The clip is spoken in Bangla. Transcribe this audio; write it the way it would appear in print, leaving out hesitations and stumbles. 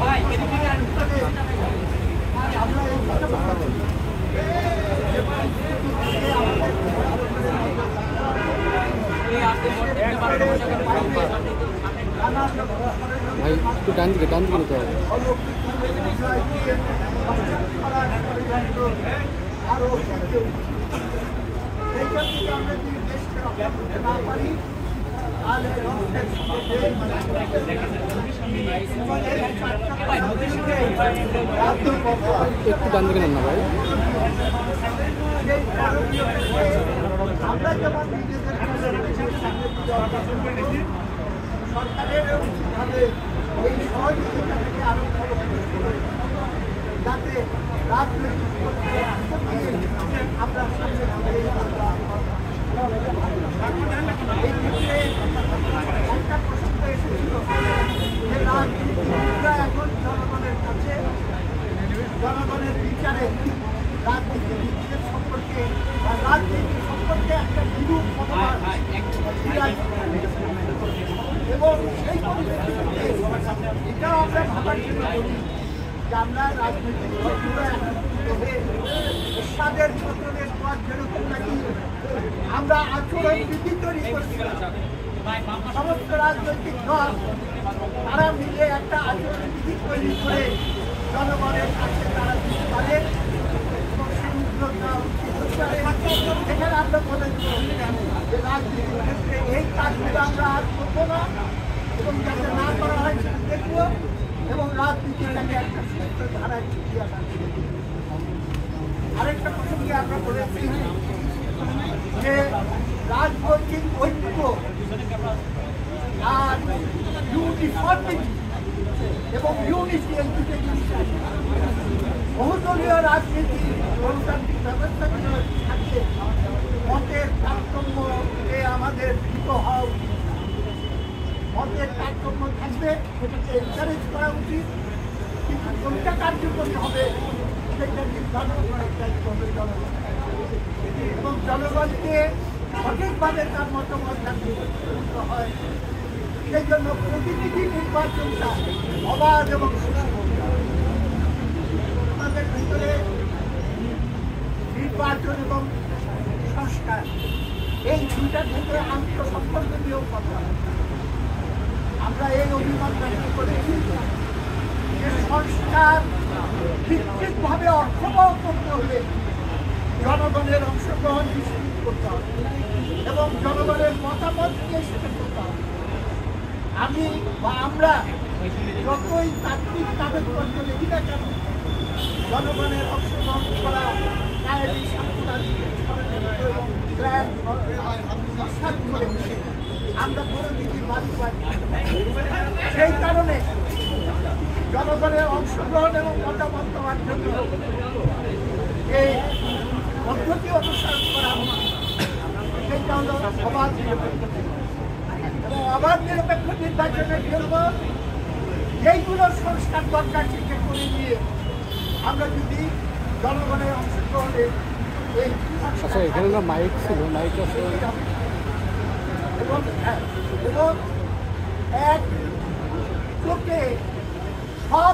ভাই একটু ডান দিকে নিতে হবে। একটু ডান দিকে নেন না ভাই। সরকারের উচিতভাবে এই সহযোগিতাটাকে আরো যাতে রাজনৈতিক আমরা সামনে এই ক্ষেত্রে একটা প্রসঙ্গ এসেছিল যে রাজনীতিবিদরা এখন জনগণের কাছে জনগণের বিচারে রাজনীতিবিদদের সম্পর্কে বা রাজনীতি সম্পর্কে একটা বিরূপ মনোভাব এবং সেই পরিপ্রেক্ষিতে এটাও আমরা ভাবার জন্য করি যে আমরা রাজনৈতিক দলগুলো এরশাদের পতনের পর যেরকম নাকি আমরা আচরণ বিধি তৈরি করছিলাম, সমস্ত রাজনৈতিক দল তারা মিলে একটা আচরণ বিধি তৈরি করে জনগণের কাছে তারা দিতে পারে এবং সেই উদ্যোগটা এখানে আমরা বলেছি যে রাজনীতির ক্ষেত্রে এই কাজগুলো আমরা আজ করবো না এবং যাতে না করা হয় সেটা দেখবো এবং রাজনীতিটাকে একটা সুস্থ ধারায় ফিরিয়ে আনা। আরেকটা প্রসঙ্গে আমরা বলেছি যে রাজনৈতিক ঐক্য আর ইউনিফর্মিটি এবং ইউনিটি এই দুটো জিনিস আছে। বহুদলীয় রাজনীতি গণতান্ত্রিক ব্যবস্থা থাকে মতের তারতম্যে আমাদের ভীত হওয়া উচিত, মতের তারতম্য থাকবে সেটাকে এনকারেজ করা উচিত, কিন্তু কোনটা কার্যকরী হবে সেটা নির্ধারণ করার দায়িত্ব হবে জনগণ এবং জনগণকে সঠিকভাবে তার মতামত জানতে হয়। সেই জন্য প্রতিনিধি নির্বাচনটা অবাধ এবং সুষ্ঠু। আমাদের ভিতরে নির্বাচন এবং সংস্কার এই দুইটার ভিতরে আন্তঃসম্পর্ক নিয়েও কথা। আমরা এই অভিমত ব্যক্ত করেছি যে সংস্কার ভিত্তিকভাবে অর্থবহ করতে হলে জনগণের অংশগ্রহণ নিশ্চিত করতে হবে এবং জনগণের মতামত নিয়ে সেটা করতে হবে। আমি বা আমরা যতই তাত্ত্বিক কাগজপত্র লিখি না কেন জনগণের অংশগ্রহণ করা আমরা কোনো দিকে বাদ পাই। সেই কারণে জনগণের অংশগ্রহণ এবং মতামত দেওয়ার জন্য এই পদ্ধতি অনুসরণ করা সেটা হল অবাধ নিরপেক্ষ এবং অবাধ নিরপেক্ষ নির্বাচনের জন্য যেইগুলো সংস্কার দরকার থেকে করে নিয়ে আমরা যদি জনগণের অংশগ্রহণে এই এখানে মাইক ছিল, মাইক আছে এবং এক চোখে সব